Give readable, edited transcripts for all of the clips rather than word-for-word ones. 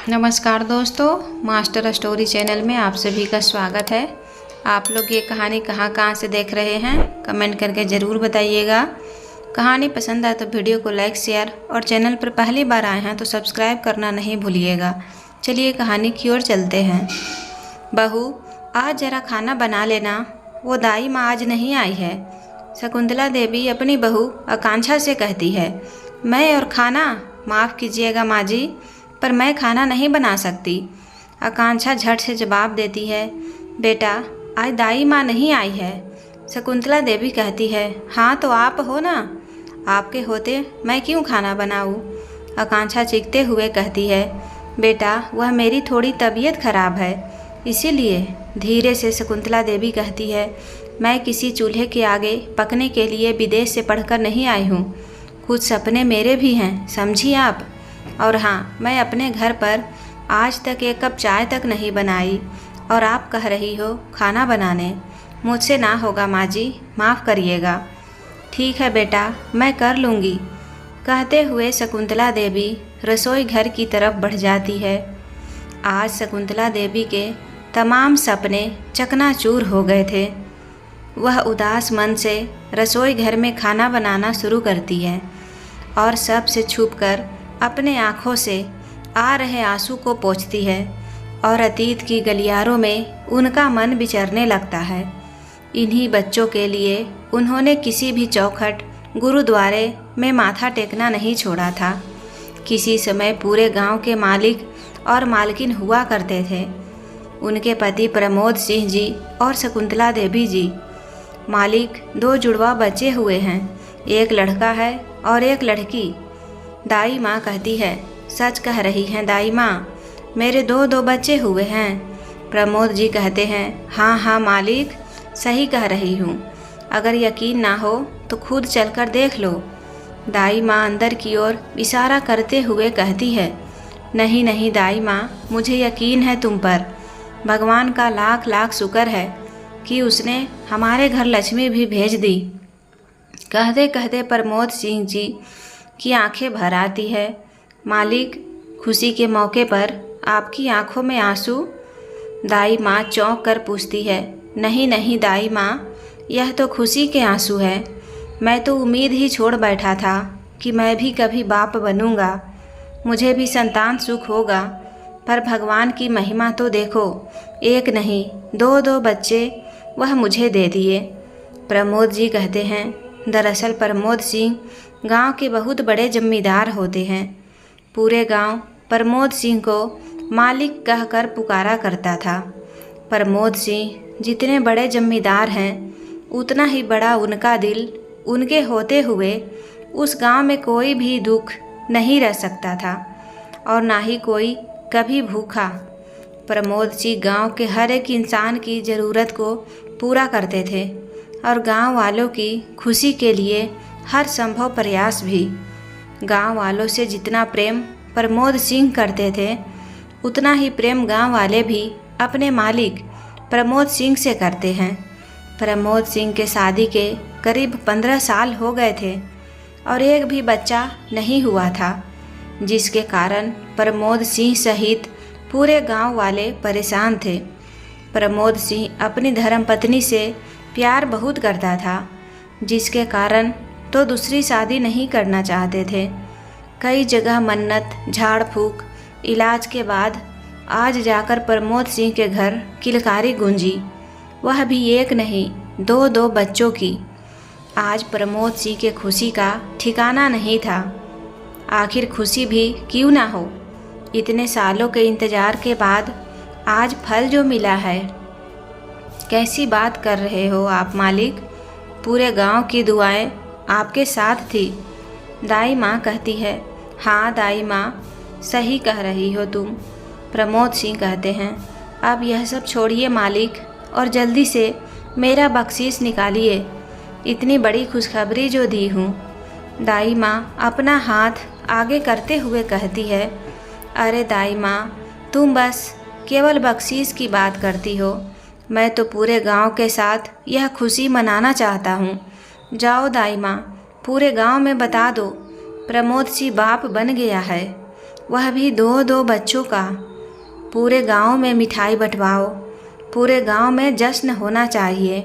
नमस्कार दोस्तों, master story channel में आप सभी का स्वागत है। आप लोग ये कहानी कहाँ से देख रहे हैं, कमेंट करके ज़रूर बताइएगा। कहानी पसंद आए तो वीडियो को लाइक शेयर और चैनल पर पहली बार आए हैं तो सब्सक्राइब करना नहीं भूलिएगा। चलिए कहानी की ओर चलते हैं। बहू, आज ज़रा खाना बना लेना, वो दाई माँ आज नहीं आई है। शकुंतला देवी अपनी बहू आकांक्षा से कहती है। मैं और खाना? माफ़ कीजिएगा माँ जी, पर मैं खाना नहीं बना सकती। आकांक्षा झट से जवाब देती है। बेटा, आज दाई माँ नहीं आई है। शकुंतला देवी कहती है। हाँ तो आप हो ना, आपके होते मैं क्यों खाना बनाऊँ? आकांक्षा चीखते हुए कहती है। बेटा, वह मेरी थोड़ी तबीयत खराब है, इसीलिए। धीरे से शकुंतला देवी कहती है। मैं किसी चूल्हे के आगे पकने के लिए विदेश से पढ़कर नहीं आई हूँ। कुछ सपने मेरे भी हैं, समझी आप। और हाँ, मैं अपने घर पर आज तक एक कप चाय तक नहीं बनाई, और आप कह रही हो खाना बनाने। मुझसे ना होगा माँ जी, माफ़ करिएगा। ठीक है बेटा, मैं कर लूँगी। कहते हुए शकुंतला देवी रसोई घर की तरफ बढ़ जाती है। आज शकुंतला देवी के तमाम सपने चकनाचूर हो गए थे। वह उदास मन से रसोई घर में खाना बनाना शुरू करती है और सबसे छुपकर अपने आँखों से आ रहे आंसू को पोंछती है और अतीत की गलियारों में उनका मन विचरने लगता है। इन्हीं बच्चों के लिए उन्होंने किसी भी चौखट गुरुद्वारे में माथा टेकना नहीं छोड़ा था। किसी समय पूरे गांव के मालिक और मालकिन हुआ करते थे। उनके पति प्रमोद सिंह जी और शकुंतला देवी जी। मालिक 2 जुड़वा बच्चे हुए हैं, एक लड़का है और एक लड़की। दाई माँ कहती है। सच कह रही हैं दाई माँ, मेरे 2 बच्चे हुए हैं। प्रमोद जी कहते हैं। हाँ हाँ मालिक, सही कह रही हूँ। अगर यकीन ना हो तो खुद चलकर देख लो। दाई माँ अंदर की ओर इशारा करते हुए कहती है। नहीं नहीं दाई माँ, मुझे यकीन है तुम पर। भगवान का लाख लाख शुक्र है कि उसने हमारे घर लक्ष्मी भी भेज दी। कहते कहते प्रमोद सिंह जी की आंखें भर आती है। मालिक, खुशी के मौके पर आपकी आंखों में आंसू? दाई माँ चौंक कर पूछती है। नहीं नहीं दाई माँ, यह तो खुशी के आंसू है। मैं तो उम्मीद ही छोड़ बैठा था कि मैं भी कभी बाप बनूंगा, मुझे भी संतान सुख होगा। पर भगवान की महिमा तो देखो, एक नहीं 2 बच्चे वह मुझे दे दिए। प्रमोद जी कहते हैं। दरअसल प्रमोद सिंह गांव के बहुत बड़े जमींदार होते हैं। पूरे गांव प्रमोद सिंह को मालिक कहकर पुकारा करता था। प्रमोद सिंह जितने बड़े जमींदार हैं, उतना ही बड़ा उनका दिल। उनके होते हुए उस गांव में कोई भी दुख नहीं रह सकता था और ना ही कोई कभी भूखा। प्रमोद जी गांव के हर एक इंसान की ज़रूरत को पूरा करते थे और गांव वालों की खुशी के लिए हर संभव प्रयास भी। गांव वालों से जितना प्रेम प्रमोद सिंह करते थे, उतना ही प्रेम गांव वाले भी अपने मालिक प्रमोद सिंह से करते हैं। प्रमोद सिंह के शादी के करीब 15 साल हो गए थे और एक भी बच्चा नहीं हुआ था, जिसके कारण प्रमोद सिंह सहित पूरे गांव वाले परेशान थे। प्रमोद सिंह अपनी धर्मपत्नी से प्यार बहुत करता था, जिसके कारण तो दूसरी शादी नहीं करना चाहते थे। कई जगह मन्नत, झाड़ फूक, इलाज के बाद आज जाकर प्रमोद सिंह के घर किलकारी गूंजी, वह भी एक नहीं 2 बच्चों की। आज प्रमोद सिंह के खुशी का ठिकाना नहीं था। आखिर खुशी भी क्यों ना हो, इतने सालों के इंतज़ार के बाद आज फल जो मिला है। कैसी बात कर रहे हो आप मालिक, पूरे गांव की दुआएं आपके साथ थी। दाई माँ कहती है। हाँ दाई माँ, सही कह रही हो तुम। प्रमोद सिंह कहते हैं। अब यह सब छोड़िए मालिक और जल्दी से मेरा बख्शीश निकालिए, इतनी बड़ी खुशखबरी जो दी हूँ। दाई माँ अपना हाथ आगे करते हुए कहती है। अरे दाई माँ, तुम बस केवल बख्शीश की बात करती हो, मैं तो पूरे गांव के साथ यह खुशी मनाना चाहता हूँ। जाओ दाई माँ, पूरे गांव में बता दो प्रमोद सिंह बाप बन गया है। वह भी 2-2 बच्चों का। पूरे गांव में मिठाई बंटवाओ, पूरे गांव में जश्न होना चाहिए।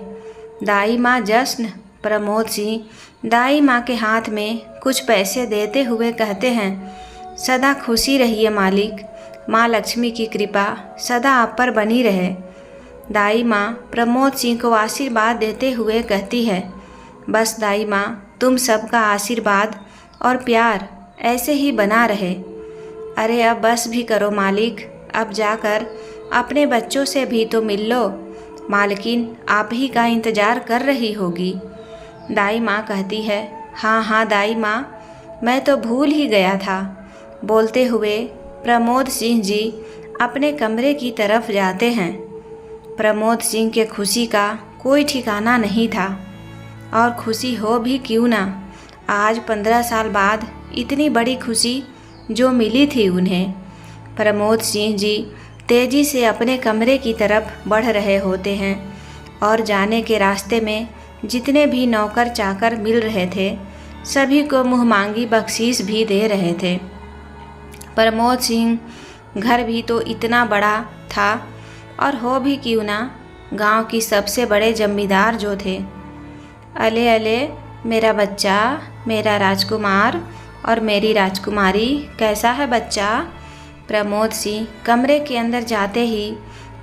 दाई माँ जश्न। प्रमोद सिंह दाई माँ के हाथ में कुछ पैसे देते हुए कहते हैं, सदा खुशी रहिए मालिक, माँ लक्ष्मी की कृपा सदा आप पर बनी रहे। दाई माँ प्रमोद सिंह को आशीर्वाद देते हुए कहती है, बस दाई माँ तुम सबका आशीर्वाद और प्यार ऐसे ही बना रहे। अरे अब बस भी करो मालिक, अब जाकर अपने बच्चों से भी तो मिल लो, मालकिन आप ही का इंतज़ार कर रही होगी। दाई माँ कहती है, हाँ हाँ दाई माँ, मैं तो भूल ही गया था। बोलते हुए प्रमोद सिंह जी अपने कमरे की तरफ जाते हैं। प्रमोद सिंह के खुशी का कोई ठिकाना नहीं था, और खुशी हो भी क्यों ना, आज 15 साल बाद इतनी बड़ी खुशी जो मिली थी उन्हें। प्रमोद सिंह जी तेज़ी से अपने कमरे की तरफ बढ़ रहे होते हैं और जाने के रास्ते में जितने भी नौकर चाकर मिल रहे थे सभी को मुँह मांगी बख्शीश भी दे रहे थे। प्रमोद सिंह घर भी तो इतना बड़ा था, और हो भी क्यों ना गांव की सबसे बड़े जमींदार जो थे। अले अले मेरा बच्चा, मेरा राजकुमार और मेरी राजकुमारी, कैसा है बच्चा? प्रमोद सिंह कमरे के अंदर जाते ही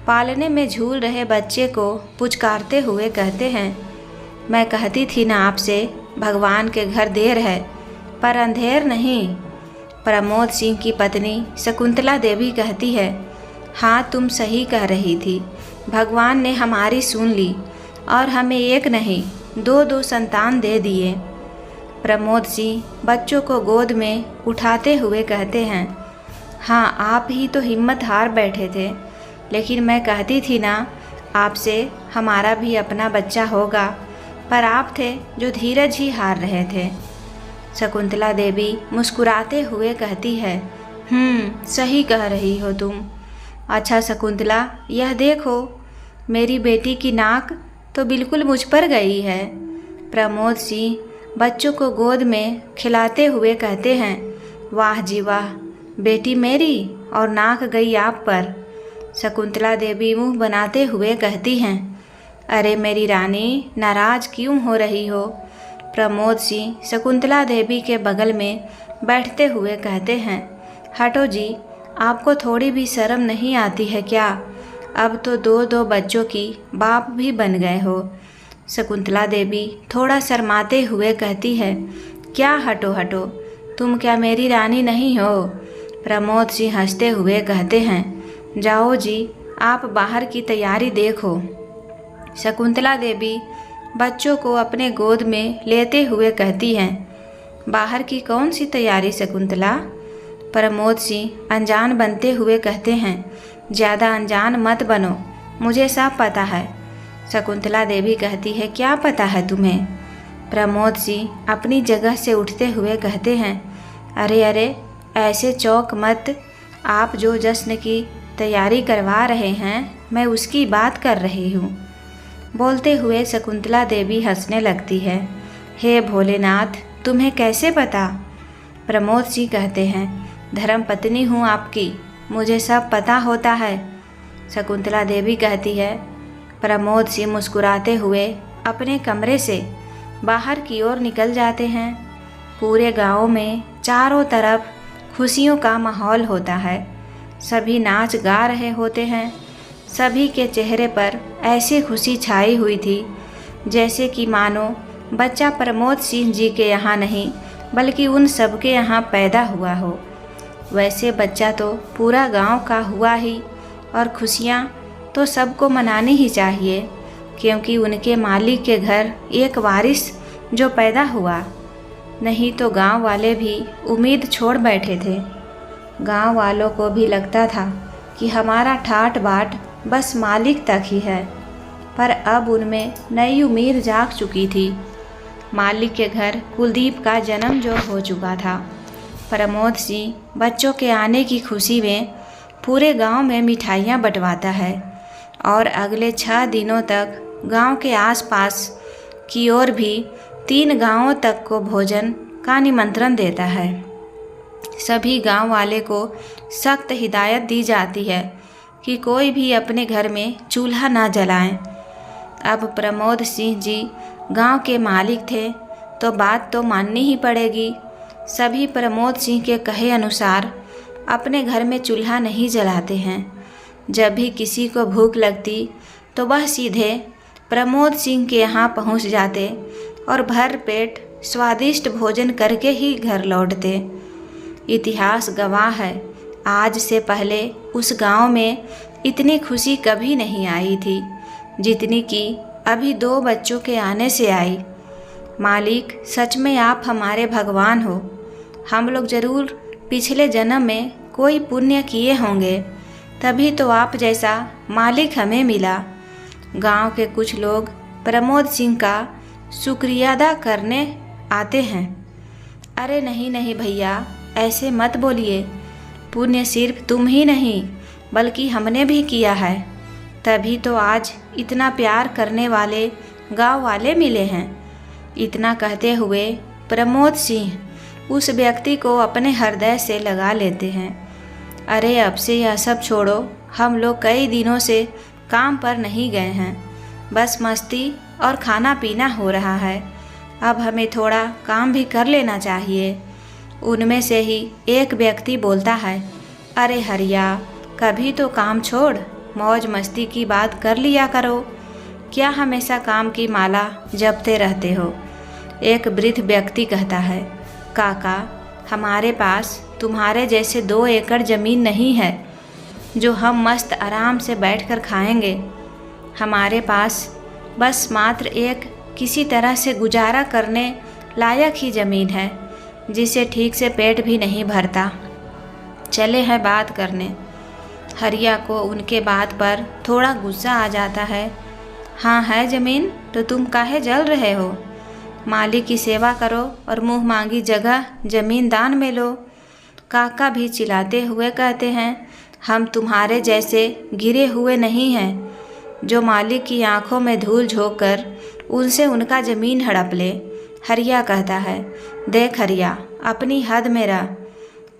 पालने में झूल रहे बच्चे को पुचकारते हुए कहते हैं, मैं कहती थी ना आपसे, भगवान के घर देर है पर अंधेर नहीं। प्रमोद सिंह की पत्नी शकुंतला देवी कहती है, हाँ तुम सही कह रही थी, भगवान ने हमारी सुन ली और हमें एक नहीं 2-2 संतान दे दिए। प्रमोद सिंह बच्चों को गोद में उठाते हुए कहते हैं, हाँ आप ही तो हिम्मत हार बैठे थे, लेकिन मैं कहती थी ना आपसे हमारा भी अपना बच्चा होगा, पर आप थे जो धीरज ही हार रहे थे। शकुंतला देवी मुस्कुराते हुए कहती है, सही कह रही हो तुम। अच्छा शकुंतला, यह देखो मेरी बेटी की नाक तो बिल्कुल मुझ पर गई है। प्रमोद सिंह बच्चों को गोद में खिलाते हुए कहते हैं, वाह जी वाह, बेटी मेरी और नाक गई आप पर। शकुंतला देवी मुंह बनाते हुए कहती हैं, अरे मेरी रानी, नाराज़ क्यों हो रही हो? प्रमोद सिंह शकुंतला देवी के बगल में बैठते हुए कहते हैं, हटो जी, आपको थोड़ी भी शर्म नहीं आती है क्या? अब तो 2-2 बच्चों की बाप भी बन गए हो। शकुंतला देवी थोड़ा शर्माते हुए कहती है, क्या हटो हटो, तुम क्या मेरी रानी नहीं हो? प्रमोद सिंह हंसते हुए कहते हैं, जाओ जी, आप बाहर की तैयारी देखो। शकुंतला देवी बच्चों को अपने गोद में लेते हुए कहती हैं, बाहर की कौन सी तैयारी शकुंतला? प्रमोद सिंह अनजान बनते हुए कहते हैं, ज़्यादा अनजान मत बनो, मुझे सब पता है। शकुंतला देवी कहती है, क्या पता है तुम्हें? प्रमोद सिंह अपनी जगह से उठते हुए कहते हैं, अरे अरे ऐसे चौंक मत, आप जो जश्न की तैयारी करवा रहे हैं मैं उसकी बात कर रही हूँ। बोलते हुए शकुंतला देवी हंसने लगती है, हे भोलेनाथ, तुम्हें कैसे पता? प्रमोद सिंह कहते हैं, धर्म पत्नी हूँ आपकी, मुझे सब पता होता है। शकुंतला देवी कहती है। प्रमोद सिंह मुस्कुराते हुए अपने कमरे से बाहर की ओर निकल जाते हैं। पूरे गांव में चारों तरफ खुशियों का माहौल होता है। सभी नाच गा रहे होते हैं। सभी के चेहरे पर ऐसी खुशी छाई हुई थी जैसे कि मानो बच्चा प्रमोद सिंह जी के यहाँ नहीं बल्कि उन सब के यहाँ पैदा हुआ हो। वैसे बच्चा तो पूरा गांव का हुआ ही, और खुशियाँ तो सबको मनानी ही चाहिए, क्योंकि उनके मालिक के घर एक वारिस जो पैदा हुआ। नहीं तो गांव वाले भी उम्मीद छोड़ बैठे थे। गांव वालों को भी लगता था कि हमारा ठाट बाट बस मालिक तक ही है, पर अब उनमें नई उम्मीद जाग चुकी थी। मालिक के घर कुलदीप का जन्म जो हो चुका था। प्रमोद सिंह बच्चों के आने की खुशी में पूरे गांव में मिठाइयाँ बंटवाता है और अगले 6 दिनों तक गांव के आसपास की ओर भी 3 गांवों तक को भोजन का निमंत्रण देता है। सभी गांव वाले को सख्त हिदायत दी जाती है कि कोई भी अपने घर में चूल्हा ना जलाएं। अब प्रमोद सिंह जी गांव के मालिक थे तो बात तो माननी ही पड़ेगी। सभी प्रमोद सिंह के कहे अनुसार अपने घर में चूल्हा नहीं जलाते हैं। जब भी किसी को भूख लगती तो वह सीधे प्रमोद सिंह के यहाँ पहुँच जाते और भर पेट स्वादिष्ट भोजन करके ही घर लौटते। इतिहास गवाह है, आज से पहले उस गांव में इतनी खुशी कभी नहीं आई थी जितनी कि अभी 2 बच्चों के आने से आई। मालिक, सच में आप हमारे भगवान हो। हम लोग ज़रूर पिछले जन्म में कोई पुण्य किए होंगे, तभी तो आप जैसा मालिक हमें मिला। गांव के कुछ लोग प्रमोद सिंह का शुक्रिया अदा करने आते हैं। अरे नहीं नहीं भैया, ऐसे मत बोलिए। पुण्य सिर्फ तुम ही नहीं बल्कि हमने भी किया है, तभी तो आज इतना प्यार करने वाले गांव वाले मिले हैं। इतना कहते हुए प्रमोद सिंह उस व्यक्ति को अपने हृदय से लगा लेते हैं। अरे अब से यह सब छोड़ो, हम लोग कई दिनों से काम पर नहीं गए हैं, बस मस्ती और खाना पीना हो रहा है। अब हमें थोड़ा काम भी कर लेना चाहिए। उनमें से ही एक व्यक्ति बोलता है, अरे हरिया, कभी तो काम छोड़ मौज मस्ती की बात कर लिया करो। क्या हमेशा काम की माला जपते रहते हो? एक वृद्ध व्यक्ति कहता है, काका, हमारे पास तुम्हारे जैसे 2 एकड़ ज़मीन नहीं है जो हम मस्त आराम से बैठकर खाएंगे। हमारे पास बस मात्र एक किसी तरह से गुजारा करने लायक ही ज़मीन है जिसे ठीक से पेट भी नहीं भरता। चले हैं बात करने। हरिया को उनके बात पर थोड़ा गुस्सा आ जाता है। हाँ है ज़मीन तो तुम काहे जल रहे हो? मालिक की सेवा करो और मुँह मांगी जगह ज़मीन दान में लो। काका भी चिल्लाते हुए कहते हैं, हम तुम्हारे जैसे गिरे हुए नहीं हैं जो मालिक की आंखों में धूल झोंक कर उनसे उनका ज़मीन हड़प ले। हरिया कहता है, देख हरिया, अपनी हद में रह।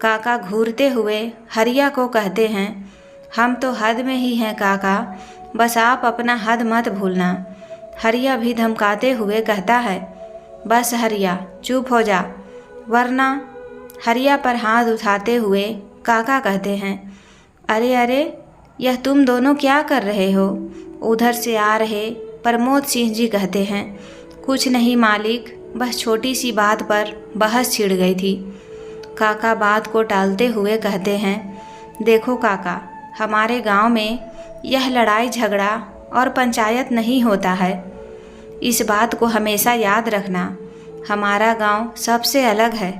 काका घूरते हुए हरिया को कहते हैं, हम तो हद में ही हैं काका, बस आप अपना हद मत भूलना। हरिया भी धमकाते हुए कहता है, बस हरिया चुप हो जा, वरना। हरिया पर हाथ उठाते हुए काका कहते हैं, अरे अरे, यह तुम दोनों क्या कर रहे हो? उधर से आ रहे प्रमोद सिंह जी कहते हैं, कुछ नहीं मालिक, बस छोटी सी बात पर बहस छिड़ गई थी। काका बात को टालते हुए कहते हैं, देखो काका, हमारे गांव में यह लड़ाई झगड़ा और पंचायत नहीं होता है। इस बात को हमेशा याद रखना। हमारा गांव सबसे अलग है,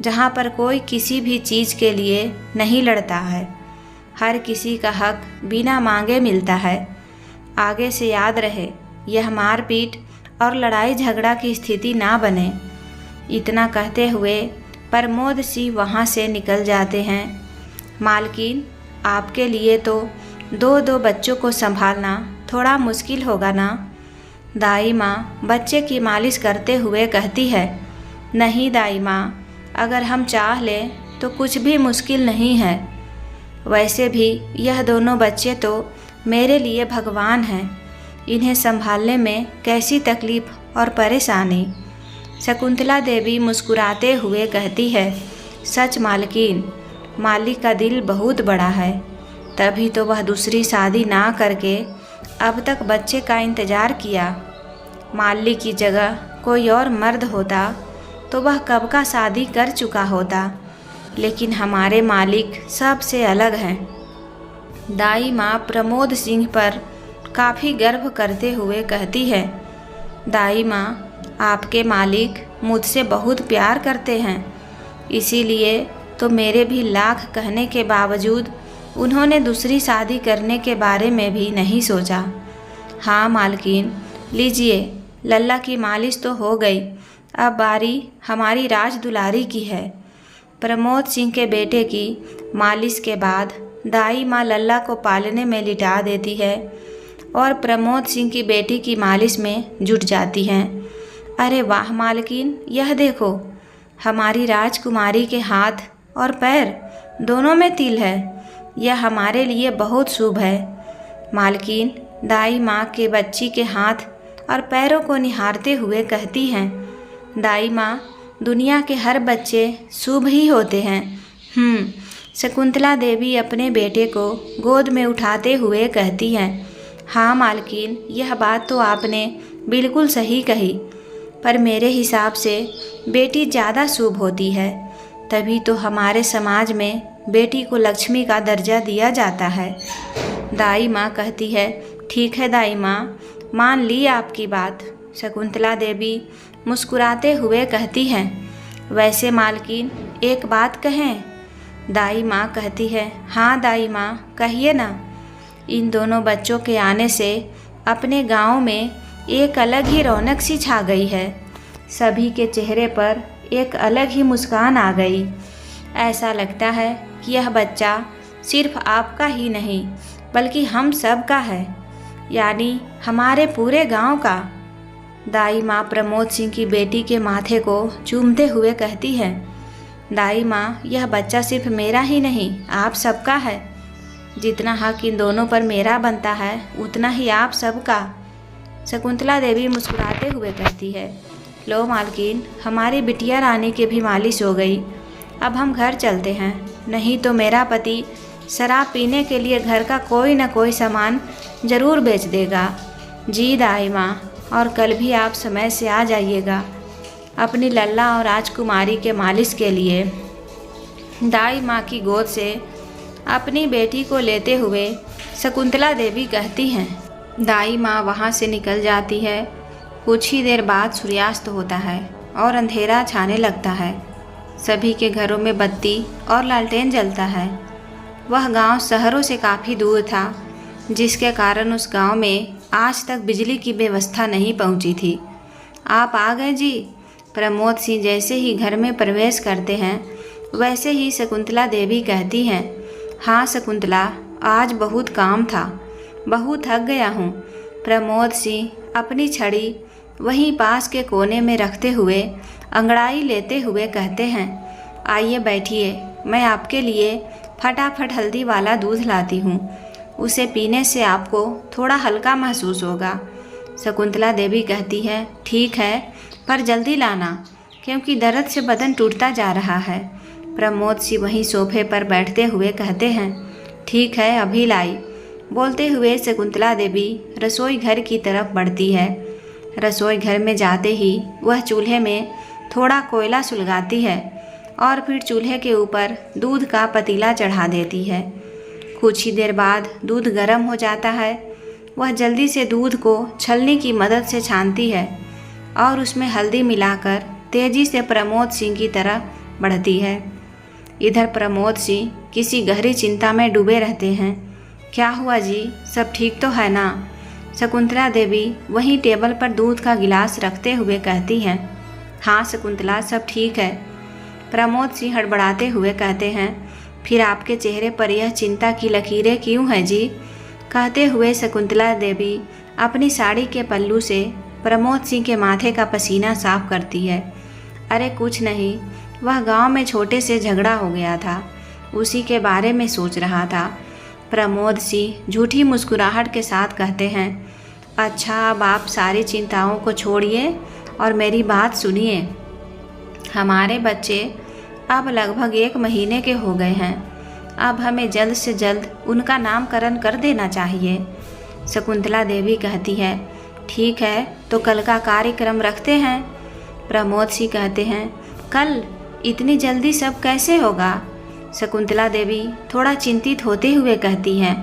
जहां पर कोई किसी भी चीज़ के लिए नहीं लड़ता है। हर किसी का हक बिना मांगे मिलता है। आगे से याद रहे, यह मारपीट और लड़ाई झगड़ा की स्थिति ना बने। इतना कहते हुए प्रमोद सिंह वहाँ से निकल जाते हैं। मालकिन, आपके लिए तो 2 बच्चों को संभालना थोड़ा मुश्किल होगा ना? दाई माँ बच्चे की मालिश करते हुए कहती है, नहीं दाई माँ, अगर हम चाह लें तो कुछ भी मुश्किल नहीं है। वैसे भी यह दोनों बच्चे तो मेरे लिए भगवान हैं, इन्हें संभालने में कैसी तकलीफ़ और परेशानी। शकुंतला देवी मुस्कुराते हुए कहती है, सच मालकिन, मालिक का दिल बहुत बड़ा है, तभी तो वह दूसरी शादी ना करके अब तक बच्चे का इंतज़ार किया। मालिक की जगह कोई और मर्द होता तो वह कब का शादी कर चुका होता, लेकिन हमारे मालिक सबसे अलग हैं। दाई माँ प्रमोद सिंह पर काफ़ी गर्व करते हुए कहती है, दाई माँ, आपके मालिक मुझसे बहुत प्यार करते हैं, इसीलिए तो मेरे भी लाख कहने के बावजूद उन्होंने दूसरी शादी करने के बारे में भी नहीं सोचा। हाँ मालकिन, लीजिए, लल्ला की मालिश तो हो गई, अब बारी हमारी राज दुलारी की है। प्रमोद सिंह के बेटे की मालिश के बाद दाई माँ लल्ला को पालने में लिटा देती है और प्रमोद सिंह की बेटी की मालिश में जुट जाती हैं। अरे वाह मालकिन, यह देखो, हमारी राजकुमारी के हाथ और पैर दोनों में तिल है। यह हमारे लिए बहुत शुभ है। मालकिन दाई माँ के बच्ची के हाथ और पैरों को निहारते हुए कहती हैं, दाई माँ, दुनिया के हर बच्चे शुभ ही होते हैं। शकुंतला देवी अपने बेटे को गोद में उठाते हुए कहती हैं, हाँ मालकिन, यह बात तो आपने बिल्कुल सही कही, पर मेरे हिसाब से बेटी ज़्यादा शुभ होती है। तभी तो हमारे समाज में बेटी को लक्ष्मी का दर्जा दिया जाता है। दाई माँ कहती है, ठीक है दाई माँ, मान ली आपकी बात। शकुंतला देवी मुस्कुराते हुए कहती हैं, वैसे मालकिन एक बात कहें? दाई माँ कहती है, हाँ दाई माँ, कहिए ना। इन दोनों बच्चों के आने से अपने गांव में एक अलग ही रौनक सी छा गई है। सभी के चेहरे पर एक अलग ही मुस्कान आ गई। ऐसा लगता है कि यह बच्चा सिर्फ आपका ही नहीं बल्कि हम सब का है, यानी हमारे पूरे गांव का। दाई माँ प्रमोद सिंह की बेटी के माथे को चूमते हुए कहती है, दाई माँ, यह बच्चा सिर्फ मेरा ही नहीं, आप सबका है। जितना हक इन दोनों पर मेरा बनता है उतना ही आप सबका। शकुंतला देवी मुस्कुराते हुए कहती है, लो मालकिन, हमारी बिटिया रानी की भी मालिश हो गई। अब हम घर चलते हैं, नहीं तो मेरा पति शराब पीने के लिए घर का कोई न कोई सामान ज़रूर बेच देगा। जी दाई माँ, और कल भी आप समय से आ जाइएगा अपनी लल्ला और राजकुमारी के मालिश के लिए। दाई माँ की गोद से अपनी बेटी को लेते हुए शकुंतला देवी कहती हैं, दाई माँ वहाँ से निकल जाती है। कुछ ही देर बाद सूर्यास्त होता है और अंधेरा छाने लगता है। सभी के घरों में बत्ती और लालटेन जलता है। वह गांव शहरों से काफ़ी दूर था, जिसके कारण उस गांव में आज तक बिजली की व्यवस्था नहीं पहुंची थी। आप आ गए जी। प्रमोद सिंह जैसे ही घर में प्रवेश करते हैं वैसे ही शकुंतला देवी कहती हैं, हाँ शकुंतला, आज बहुत काम था, बहुत थक गया हूँ। प्रमोद सिंह अपनी छड़ी वहीं पास के कोने में रखते हुए अंगड़ाई लेते हुए कहते हैं, आइए बैठिए, मैं आपके लिए फटाफट हल्दी वाला दूध लाती हूँ। उसे पीने से आपको थोड़ा हल्का महसूस होगा। शकुंतला देवी कहती है, ठीक है, पर जल्दी लाना, क्योंकि दर्द से बदन टूटता जा रहा है। प्रमोद सिंह वहीं सोफे पर बैठते हुए कहते हैं, ठीक है, अभी लाई। बोलते हुए शकुंतला देवी रसोई घर की तरफ बढ़ती है। रसोई घर में जाते ही वह चूल्हे में थोड़ा कोयला सुलगाती है और फिर चूल्हे के ऊपर दूध का पतीला चढ़ा देती है। कुछ ही देर बाद दूध गर्म हो जाता है। वह जल्दी से दूध को छलनी की मदद से छानती है और उसमें हल्दी मिलाकर तेजी से प्रमोद सिंह की तरफ बढ़ती है। इधर प्रमोद सिंह किसी गहरी चिंता में डूबे रहते हैं। क्या हुआ जी, सब ठीक तो है ना? शकुंतला देवी वहीं टेबल पर दूध का गिलास रखते हुए कहती हैं, हाँ शकुंतला, सब ठीक है। प्रमोद सिंह हड़बड़ाते हुए कहते हैं, फिर आपके चेहरे पर यह चिंता की लकीरें क्यों हैं जी? कहते हुए शकुंतला देवी अपनी साड़ी के पल्लू से प्रमोद सिंह के माथे का पसीना साफ करती है। अरे कुछ नहीं, वह गांव में छोटे से झगड़ा हो गया था, उसी के बारे में सोच रहा था। प्रमोद सिंह झूठी मुस्कुराहट के साथ कहते हैं, अच्छा, अब आप सारी चिंताओं को छोड़िए और मेरी बात सुनिए। हमारे बच्चे अब लगभग 1 महीने के हो गए हैं। अब हमें जल्द से जल्द उनका नामकरण कर देना चाहिए। शकुंतला देवी कहती है, ठीक है, तो कल का कार्यक्रम रखते हैं। प्रमोद सिंह कहते हैं, कल? इतनी जल्दी सब कैसे होगा? शकुंतला देवी थोड़ा चिंतित होते हुए कहती हैं,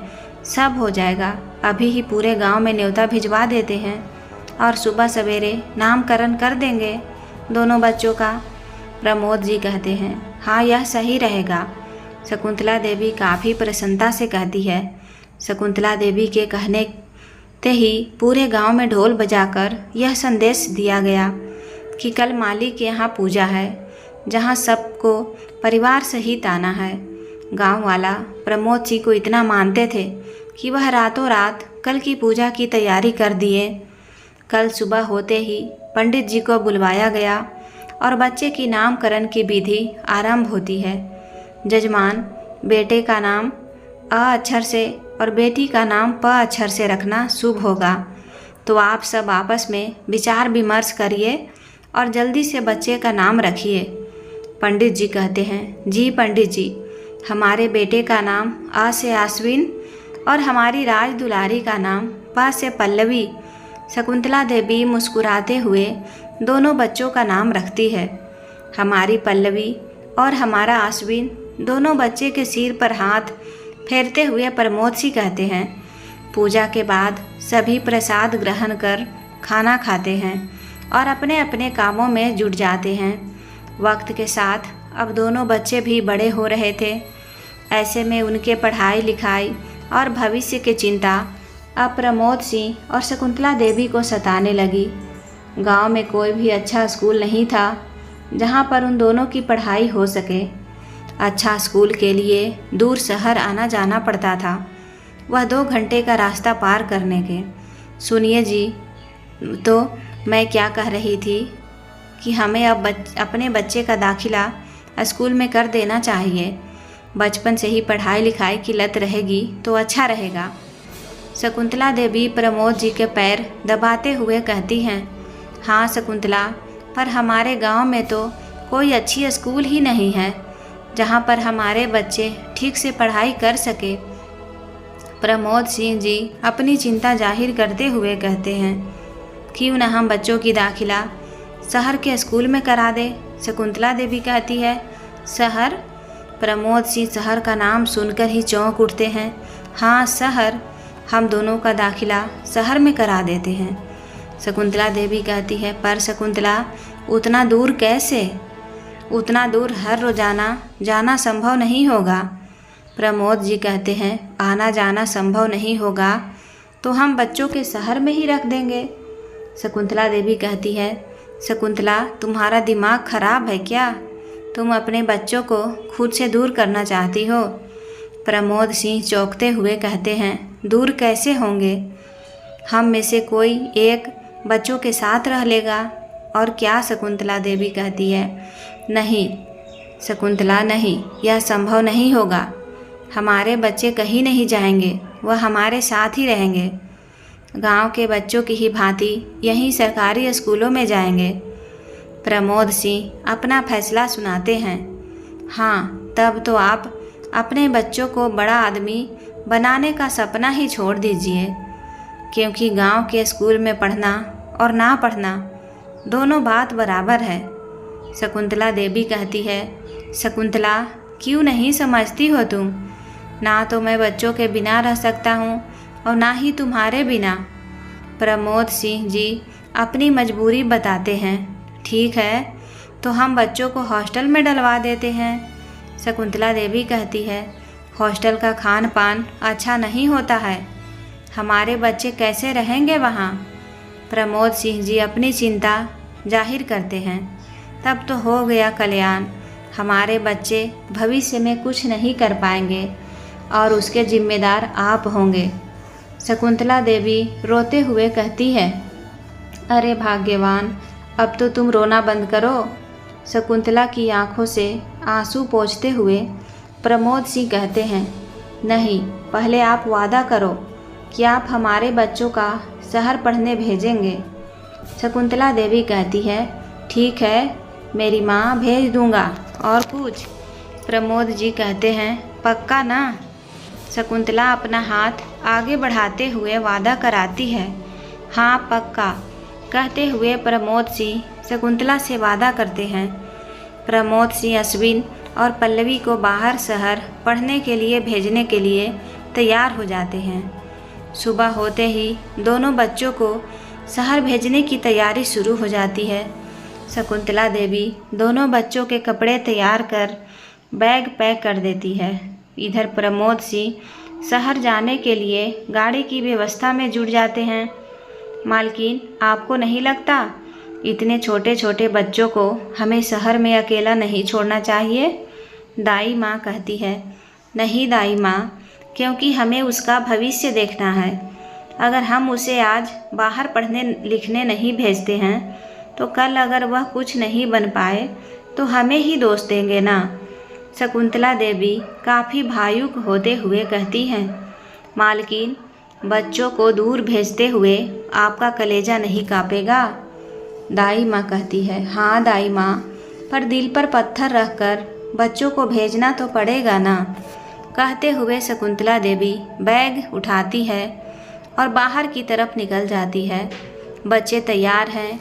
सब हो जाएगा, अभी ही पूरे गांव में न्योता भिजवा देते हैं और सुबह सवेरे नामकरण कर देंगे दोनों बच्चों का। प्रमोद जी कहते हैं, हाँ, यह सही रहेगा। शकुंतला देवी काफ़ी प्रसन्नता से कहती है। शकुंतला देवी के कहने ते ही पूरे गांव में ढोल बजाकर यह संदेश दिया गया कि कल माली के यहाँ पूजा है, जहाँ सबको परिवार सहित आना है। गांव वाला प्रमोद जी को इतना मानते थे कि वह रातों रात कल की पूजा की तैयारी कर दिए। कल सुबह होते ही पंडित जी को बुलवाया गया और बच्चे की नामकरण की विधि आरंभ होती है। जजमान, बेटे का नाम अ अक्षर से और बेटी का नाम प अक्षर से रखना शुभ होगा। तो आप सब आपस में विचार विमर्श करिए और जल्दी से बच्चे का नाम रखिए। पंडित जी कहते हैं, जी पंडित जी, हमारे बेटे का नाम आ से आश्विन और हमारी राज दुलारी का नाम प से पल्लवी। शकुंतला देवी मुस्कुराते हुए दोनों बच्चों का नाम रखती है। हमारी पल्लवी और हमारा आश्विन दोनों बच्चे के सिर पर हाथ फेरते हुए प्रमोद जी कहते हैं। पूजा के बाद सभी प्रसाद ग्रहण कर खाना खाते हैं और अपने अपने कामों में जुट जाते हैं। वक्त के साथ अब दोनों बच्चे भी बड़े हो रहे थे। ऐसे में उनके पढ़ाई लिखाई और भविष्य की चिंता अब प्रमोद सिंह और शकुंतला देवी को सताने लगी। गांव में कोई भी अच्छा स्कूल नहीं था जहां पर उन दोनों की पढ़ाई हो सके। अच्छा स्कूल के लिए दूर शहर आना जाना पड़ता था, वह 2 घंटे का रास्ता पार करने के। सुनिए जी, तो मैं क्या कह रही थी कि हमें अब अपने बच्चे का दाखिला स्कूल में कर देना चाहिए। बचपन से ही पढ़ाई लिखाई की लत रहेगी तो अच्छा रहेगा। शकुंतला देवी प्रमोद जी के पैर दबाते हुए कहती हैं, हाँ शकुंतला, पर हमारे गांव में तो कोई अच्छी स्कूल ही नहीं है जहां पर हमारे बच्चे ठीक से पढ़ाई कर सके। प्रमोद सिंह जी अपनी चिंता जाहिर करते हुए कहते हैं, क्यों न हम बच्चों की दाखिला शहर के स्कूल में करा दे। शकुंतला देवी कहती है, शहर? प्रमोद सिंह शहर का नाम सुनकर ही चौंक उठते हैं। हाँ शहर, हम दोनों का दाखिला शहर में करा देते हैं। शकुंतला देवी कहती है, पर शकुंतला, उतना दूर कैसे? उतना दूर हर रोजाना जाना संभव नहीं होगा। प्रमोद जी कहते हैं, आना जाना संभव नहीं होगा तो हम बच्चों के शहर में ही रख देंगे। शकुंतला देवी कहती है, शकुंतला, तुम्हारा दिमाग खराब है क्या? तुम अपने बच्चों को खुद से दूर करना चाहती हो। प्रमोद सिंह चौंकते हुए कहते हैं, दूर कैसे होंगे? हम में से कोई एक बच्चों के साथ रह लेगा और क्या? शकुंतला देवी कहती है, नहीं शकुंतला, नहीं, यह संभव नहीं होगा। हमारे बच्चे कहीं नहीं जाएंगे, वह हमारे साथ ही रहेंगे। गांव के बच्चों की ही भांति यहीं सरकारी स्कूलों में जाएंगे। प्रमोद सिंह अपना फैसला सुनाते हैं। हाँ, तब तो आप अपने बच्चों को बड़ा आदमी बनाने का सपना ही छोड़ दीजिए, क्योंकि गांव के स्कूल में पढ़ना और ना पढ़ना दोनों बात बराबर है। शकुंतला देवी कहती है, शकुंतला, क्यों नहीं समझती हो तुम? ना तो मैं बच्चों के बिना रह सकता हूँ और ना ही तुम्हारे बिना। प्रमोद सिंह जी अपनी मजबूरी बताते हैं। ठीक है, तो हम बच्चों को हॉस्टल में डलवा देते हैं। शकुंतला देवी कहती है, हॉस्टल का खान पान अच्छा नहीं होता है, हमारे बच्चे कैसे रहेंगे वहाँ? प्रमोद सिंह जी अपनी चिंता जाहिर करते हैं। तब तो हो गया कल्याण, हमारे बच्चे भविष्य में कुछ नहीं कर पाएंगे और उसके जिम्मेदार आप होंगे। शकुंतला देवी रोते हुए कहती है, अरे भाग्यवान, अब तो तुम रोना बंद करो। शकुंतला की आंखों से आंसू पोंछते हुए प्रमोद सिंह कहते हैं, नहीं, पहले आप वादा करो कि आप हमारे बच्चों का शहर पढ़ने भेजेंगे। शकुंतला देवी कहती है, ठीक है, मेरी माँ भेज दूँगा। और कुछ? प्रमोद जी कहते हैं, पक्का ना? शकुंतला अपना हाथ आगे बढ़ाते हुए वादा कराती है। हाँ पक्का, कहते हुए प्रमोद सिंह शकुंतला से वादा करते हैं। प्रमोद सिंह अश्विन और पल्लवी को बाहर शहर पढ़ने के लिए भेजने के लिए तैयार हो जाते हैं। सुबह होते ही दोनों बच्चों को शहर भेजने की तैयारी शुरू हो जाती है। शकुंतला देवी दोनों बच्चों के कपड़े तैयार कर बैग पैक कर देती है। इधर प्रमोद सिंह शहर जाने के लिए गाड़ी की व्यवस्था में जुट जाते हैं। मालकिन, आपको नहीं लगता इतने छोटे छोटे बच्चों को हमें शहर में अकेला नहीं छोड़ना चाहिए? दाई माँ कहती है, नहीं दाई माँ, क्योंकि हमें उसका भविष्य देखना है। अगर हम उसे आज बाहर पढ़ने लिखने नहीं भेजते हैं तो कल अगर वह कुछ नहीं बन पाए तो हमें ही दोष देंगे ना। शकुंतला देवी काफ़ी भावुक होते हुए कहती हैं, मालकिन, बच्चों को दूर भेजते हुए आपका कलेजा नहीं कांपेगा? दाई माँ कहती है, हाँ दाई माँ, पर दिल पर पत्थर रखकर बच्चों को भेजना तो पड़ेगा ना। कहते हुए शकुंतला देवी बैग उठाती है और बाहर की तरफ निकल जाती है। बच्चे तैयार हैं?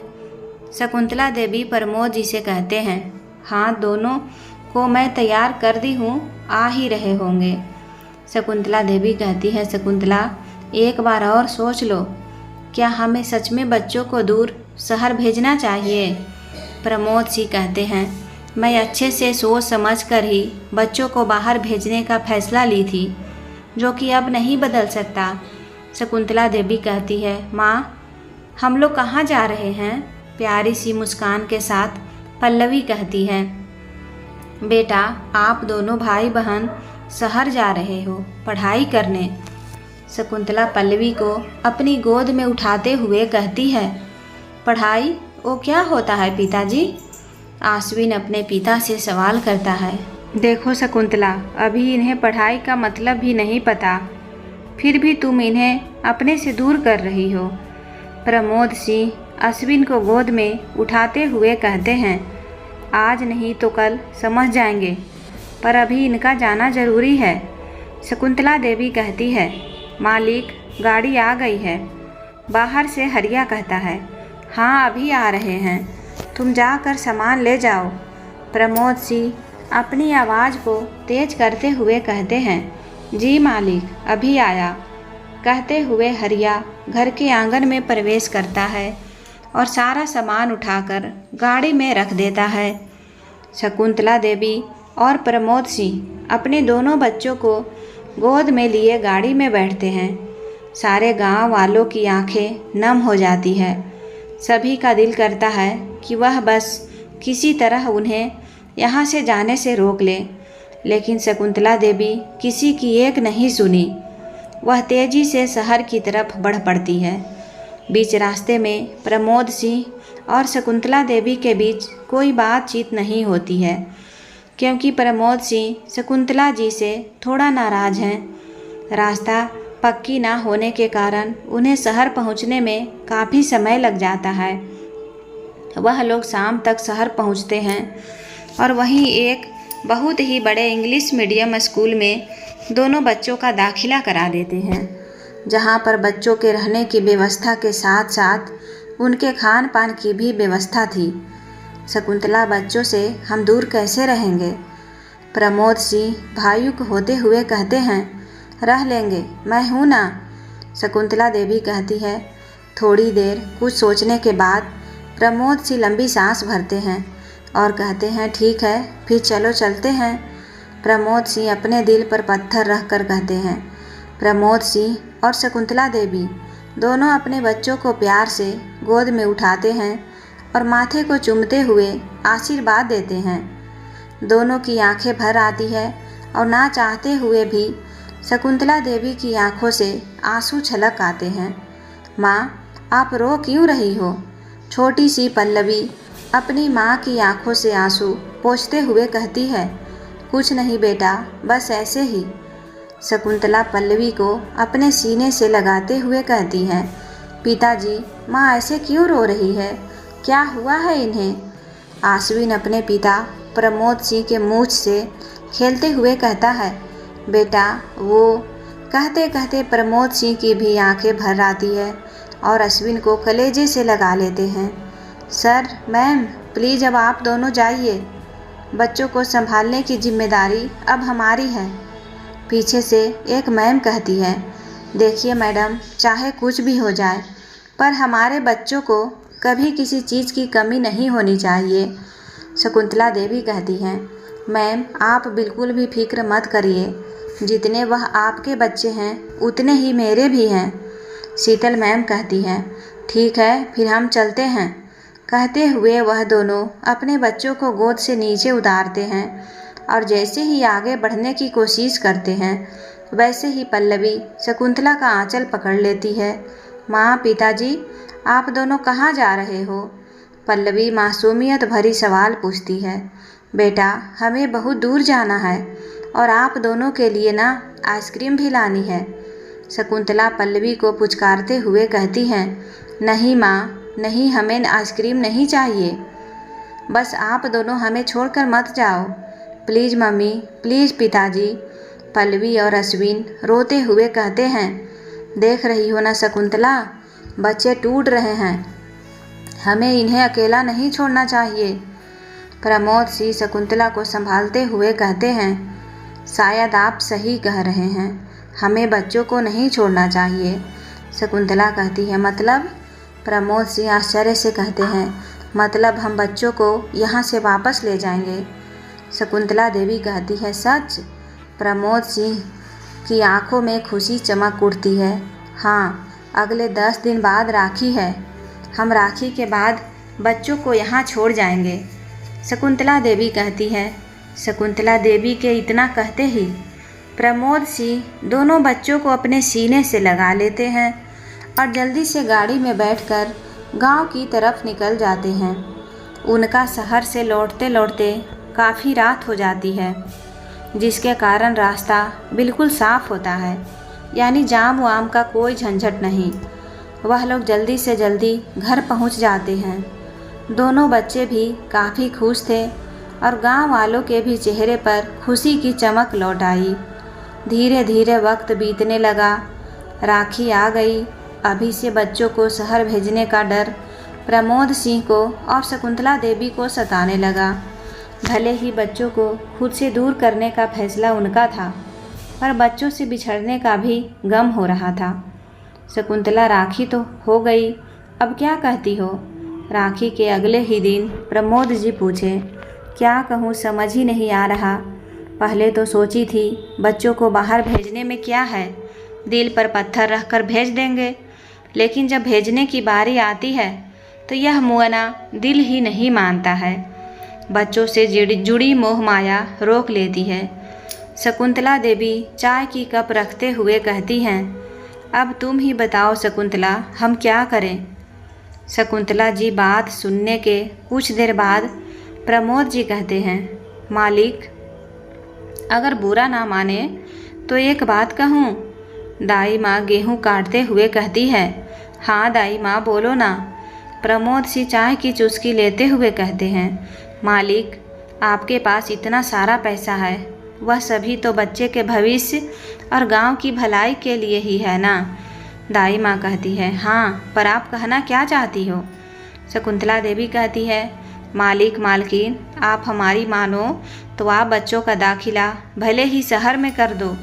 शकुंतला देवी प्रमोद जी से कहते हैं, हाँ, दोनों को मैं तैयार कर दी हूँ, आ ही रहे होंगे। शकुंतला देवी कहती है, शकुंतला, एक बार और सोच लो, क्या हमें सच में बच्चों को दूर शहर भेजना चाहिए? प्रमोद जी कहते हैं, मैं अच्छे से सोच समझ कर ही बच्चों को बाहर भेजने का फैसला ली थी, जो कि अब नहीं बदल सकता। शकुंतला देवी कहती है, माँ, हम लोग कहाँ जा रहे हैं? प्यारी सी मुस्कान के साथ पल्लवी कहती है, बेटा, आप दोनों भाई बहन शहर जा रहे हो पढ़ाई करने। शकुंतला पल्लवी को अपनी गोद में उठाते हुए कहती है, पढ़ाई? वो क्या होता है पिताजी? आश्विन अपने पिता से सवाल करता है। देखो शकुंतला, अभी इन्हें पढ़ाई का मतलब भी नहीं पता, फिर भी तुम इन्हें अपने से दूर कर रही हो। प्रमोद सिंह अश्विन को गोद में उठाते हुए कहते हैं, आज नहीं तो कल समझ जाएंगे, पर अभी इनका जाना जरूरी है। शकुंतला देवी कहती है, मालिक, गाड़ी आ गई है। बाहर से हरिया कहता है, हाँ, अभी आ रहे हैं, तुम जाकर सामान ले जाओ। प्रमोद सिंह अपनी आवाज़ को तेज करते हुए कहते हैं, जी मालिक, अभी आया। कहते हुए हरिया घर के आंगन में प्रवेश करता है और सारा सामान उठाकर गाड़ी में रख देता है। शकुंतला देवी और प्रमोद सिंह अपने दोनों बच्चों को गोद में लिए गाड़ी में बैठते हैं। सारे गांव वालों की आंखें नम हो जाती है। सभी का दिल करता है कि वह बस किसी तरह उन्हें यहाँ से जाने से रोक ले, लेकिन शकुंतला देवी किसी की एक नहीं सुनी। वह तेजी से शहर की तरफ बढ़ पड़ती है। बीच रास्ते में प्रमोद सिंह और शकुंतला देवी के बीच कोई बातचीत नहीं होती है, क्योंकि प्रमोद सिंह शकुंतला जी से थोड़ा नाराज़ हैं। रास्ता पक्की ना होने के कारण उन्हें शहर पहुंचने में काफ़ी समय लग जाता है। वह लोग शाम तक शहर पहुंचते हैं और वहीं एक बहुत ही बड़े इंग्लिश मीडियम स्कूल में दोनों बच्चों का दाखिला करा देते हैं, जहां पर बच्चों के रहने की व्यवस्था के साथ साथ उनके खान पान की भी व्यवस्था थी। शकुंतला बच्चों से हम दूर कैसे रहेंगे? प्रमोद सिंह भावुक होते हुए कहते हैं, रह लेंगे, मैं हूँ ना। शकुंतला देवी कहती है। थोड़ी देर कुछ सोचने के बाद प्रमोद सिंह लंबी सांस भरते हैं और कहते हैं, ठीक है, फिर चलो चलते हैं। प्रमोद सिंह अपने दिल पर पत्थर रख कर कहते हैं। प्रमोद सिंह और शकुंतला देवी दोनों अपने बच्चों को प्यार से गोद में उठाते हैं और माथे को चूमते हुए आशीर्वाद देते हैं। दोनों की आंखें भर आती है और ना चाहते हुए भी शकुंतला देवी की आंखों से आंसू छलक आते हैं। माँ, आप रो क्यों रही हो? छोटी सी पल्लवी अपनी माँ की आंखों से आंसू पोंछते हुए कहती है, कुछ नहीं बेटा, बस ऐसे ही। शकुंतला पल्लवी को अपने सीने से लगाते हुए कहती है, पिताजी, माँ ऐसे क्यों रो रही है? क्या हुआ है इन्हें? आश्विन अपने पिता प्रमोद सिंह के मूंछ से खेलते हुए कहता है, बेटा वो। कहते कहते प्रमोद सिंह की भी आंखें भर आती है और अश्विन को कलेजे से लगा लेते हैं। सर, मैम, प्लीज़ अब आप दोनों जाइए, बच्चों को संभालने की जिम्मेदारी अब हमारी है। पीछे से एक मैम कहती है, देखिए मैडम, चाहे कुछ भी हो जाए, पर हमारे बच्चों को कभी किसी चीज़ की कमी नहीं होनी चाहिए। शकुंतला देवी कहती हैं, मैम, आप बिल्कुल भी फिक्र मत करिए, जितने वह आपके बच्चे हैं उतने ही मेरे भी हैं। शीतल मैम कहती हैं, ठीक है, फिर हम चलते हैं। कहते हुए वह दोनों अपने बच्चों को गोद से नीचे उतारते हैं और जैसे ही आगे बढ़ने की कोशिश करते हैं, वैसे ही पल्लवी शकुंतला का आंचल पकड़ लेती है। माँ, पिताजी, आप दोनों कहाँ जा रहे हो? पल्लवी मासूमियत भरी सवाल पूछती है। बेटा हमें बहुत दूर जाना है और आप दोनों के लिए ना आइसक्रीम भी लानी है। शकुंतला पल्लवी को पुचकारते हुए कहती हैं, नहीं माँ, नहीं, हमें आइसक्रीम नहीं चाहिए। बस आप दोनों हमें छोड़कर मत जाओ। प्लीज़ मम्मी, प्लीज़ पिताजी। पल्लवी और अश्विन रोते हुए कहते हैं, देख रही हो ना शकुंतला, बच्चे टूट रहे हैं, हमें इन्हें अकेला नहीं छोड़ना चाहिए। प्रमोद सिंह शकुंतला को संभालते हुए कहते हैं, शायद आप सही कह रहे हैं, हमें बच्चों को नहीं छोड़ना चाहिए। शकुंतला कहती है, मतलब? प्रमोद सिंह आश्चर्य से कहते हैं, मतलब हम बच्चों को यहाँ से वापस ले जाएंगे। शकुंतला देवी कहती है, सच? प्रमोद सिंह की आंखों में खुशी चमक उठती है। हाँ, अगले 10 दिन बाद राखी है, हम राखी के बाद बच्चों को यहाँ छोड़ जाएंगे। शकुंतला देवी कहती है। शकुंतला देवी के इतना कहते ही प्रमोद सिंह दोनों बच्चों को अपने सीने से लगा लेते हैं और जल्दी से गाड़ी में बैठकर गांव की तरफ निकल जाते हैं। उनका शहर से लौटते लौटते काफ़ी रात हो जाती है, जिसके कारण रास्ता बिल्कुल साफ़ होता है, यानी जाम वाम का कोई झंझट नहीं। वह लोग जल्दी से जल्दी घर पहुंच जाते हैं। दोनों बच्चे भी काफ़ी खुश थे और गांव वालों के भी चेहरे पर खुशी की चमक लौट आई। धीरे धीरे वक्त बीतने लगा, राखी आ गई। अभी से बच्चों को शहर भेजने का डर प्रमोद सिंह को और शकुंतला देवी को सताने लगा। भले ही बच्चों को खुद से दूर करने का फैसला उनका था, पर बच्चों से बिछड़ने का भी गम हो रहा था। शकुंतला, राखी तो हो गई, अब क्या कहती हो? राखी के अगले ही दिन प्रमोद जी पूछे, क्या कहूँ समझ ही नहीं आ रहा। पहले तो सोची थी बच्चों को बाहर भेजने में क्या है, दिल पर पत्थर रखकर भेज देंगे, लेकिन जब भेजने की बारी आती है तो यह मुआना दिल ही नहीं मानता है। बच्चों से जुड़ी मोह माया रोक लेती है। शकुंतला देवी चाय की कप रखते हुए कहती हैं, अब तुम ही बताओ शकुंतला, हम क्या करें? शकुंतला जी बात सुनने के कुछ देर बाद प्रमोद जी कहते हैं, मालिक अगर बुरा ना माने तो एक बात कहूँ? दाई माँ गेहूँ काटते हुए कहती है। हाँ दाई माँ, बोलो ना। प्रमोद सिंह चाय की चुस्की लेते हुए कहते हैं, मालिक आपके पास इतना सारा पैसा है, वह सभी तो बच्चे के भविष्य और गांव की भलाई के लिए ही है ना। दाई माँ कहती है, हाँ, पर आप कहना क्या चाहती हो? शकुंतला देवी कहती है, मालिक मालकिन आप हमारी मानो तो आप बच्चों का दाखिला भले ही शहर में कर दो,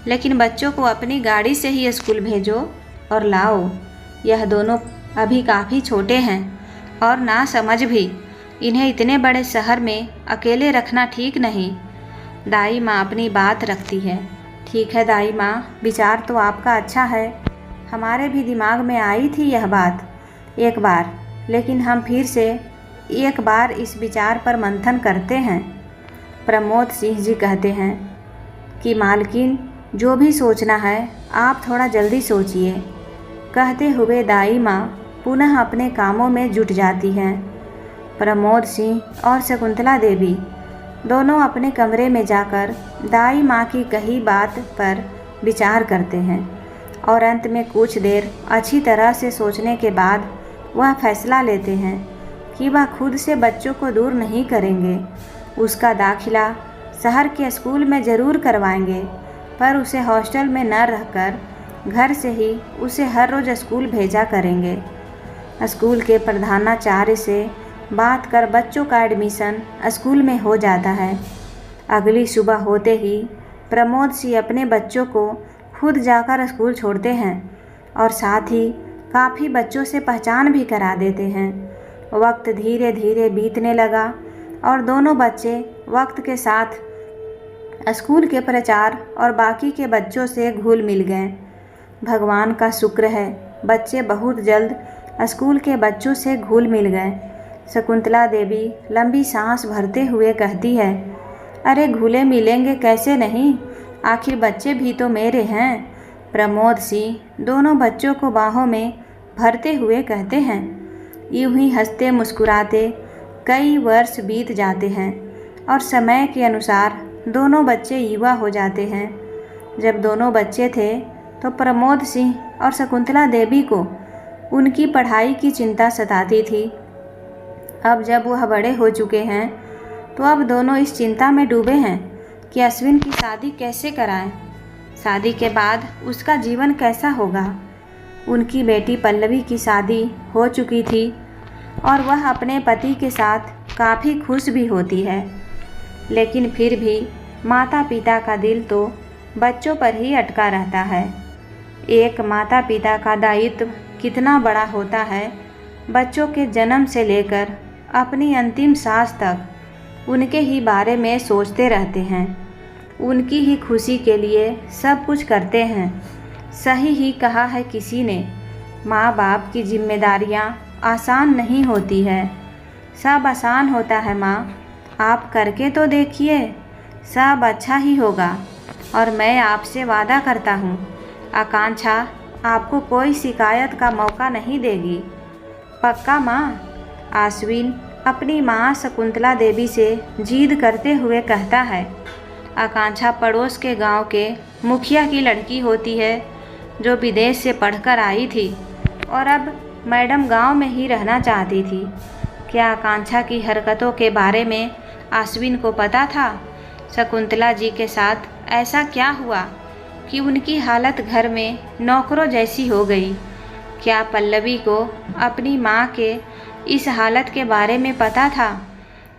लेकिन बच्चों को अपनी गाड़ी से ही स्कूल भेजो और लाओ। यह दोनों अभी काफ़ी छोटे हैं और ना समझ भी, इन्हें इतने बड़े शहर में अकेले रखना ठीक नहीं। दाई माँ अपनी बात रखती है। ठीक है दाई माँ, विचार तो आपका अच्छा है, हमारे भी दिमाग में आई थी यह बात एक बार, लेकिन हम फिर से एक बार इस विचार पर मंथन करते हैं। प्रमोद सिंह जी कहते हैं कि मालकिन जो भी सोचना है आप थोड़ा जल्दी सोचिए। कहते हुए दाई माँ पुनः अपने कामों में जुट जाती हैं। प्रमोद सिंह और शकुंतला देवी दोनों अपने कमरे में जाकर दाई माँ की कही बात पर विचार करते हैं और अंत में कुछ देर अच्छी तरह से सोचने के बाद वह फैसला लेते हैं कि वह खुद से बच्चों को दूर नहीं करेंगे। उसका दाखिला शहर के स्कूल में ज़रूर करवाएंगे, पर उसे हॉस्टल में न रहकर घर से ही उसे हर रोज़ स्कूल भेजा करेंगे। स्कूल के प्रधानाचार्य से बात कर बच्चों का एडमिशन स्कूल में हो जाता है। अगली सुबह होते ही प्रमोद सिंह अपने बच्चों को खुद जाकर स्कूल छोड़ते हैं और साथ ही काफ़ी बच्चों से पहचान भी करा देते हैं। वक्त धीरे धीरे बीतने लगा और दोनों बच्चे वक्त के साथ स्कूल के प्रचार और बाकी के बच्चों से घुल मिल गए। भगवान का शुक्र है, बच्चे बहुत जल्द स्कूल के बच्चों से घुल मिल गए। शकुंतला देवी लंबी सांस भरते हुए कहती है, अरे घुले मिलेंगे कैसे नहीं, आखिर बच्चे भी तो मेरे हैं। प्रमोद सिंह दोनों बच्चों को बाहों में भरते हुए कहते हैं। यूं ही हंसते मुस्कुराते कई वर्ष बीत जाते हैं। और समय के अनुसार दोनों बच्चे युवा हो जाते हैं। जब दोनों बच्चे थे तो प्रमोद सिंह और शकुंतला देवी को उनकी पढ़ाई की चिंता सताती थी। अब जब वह बड़े हो चुके हैं तो अब दोनों इस चिंता में डूबे हैं कि अश्विन की शादी कैसे कराएं। शादी के बाद उसका जीवन कैसा होगा। उनकी बेटी पल्लवी की शादी हो चुकी थी और वह अपने पति के साथ काफ़ी खुश भी होती है, लेकिन फिर भी माता पिता का दिल तो बच्चों पर ही अटका रहता है। एक माता पिता का दायित्व कितना बड़ा होता है। बच्चों के जन्म से लेकर अपनी अंतिम सांस तक उनके ही बारे में सोचते रहते हैं, उनकी ही खुशी के लिए सब कुछ करते हैं। सही ही कहा है किसी ने, माँ बाप की जिम्मेदारियाँ आसान नहीं होती है। सब आसान होता है माँ, आप करके तो देखिए, सब अच्छा ही होगा। और मैं आपसे वादा करता हूँ, आकांक्षा आपको कोई शिकायत का मौका नहीं देगी। पक्का माँ? अश्विन अपनी माँ शकुंतला देवी से जिद करते हुए कहता है। आकांक्षा पड़ोस के गांव के मुखिया की लड़की होती है जो विदेश से पढ़कर आई थी और अब मैडम गांव में ही रहना चाहती थी। क्या आकांक्षा की हरकतों के बारे में अश्विन को पता था? शकुंतला जी के साथ ऐसा क्या हुआ कि उनकी हालत घर में नौकरों जैसी हो गई? क्या पल्लवी को अपनी माँ के इस हालत के बारे में पता था?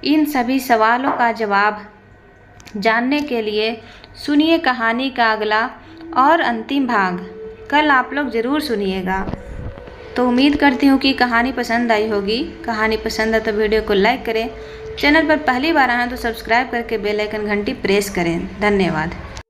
इन सभी सवालों का जवाब जानने के लिए सुनिए कहानी का अगला और अंतिम भाग। कल आप लोग ज़रूर सुनिएगा। तो उम्मीद करती हूँ कि कहानी पसंद आई होगी। कहानी पसंद है तो वीडियो को लाइक करें। चैनल पर पहली बार आए हैं तो सब्सक्राइब करके बेल आइकन घंटी प्रेस करें। धन्यवाद।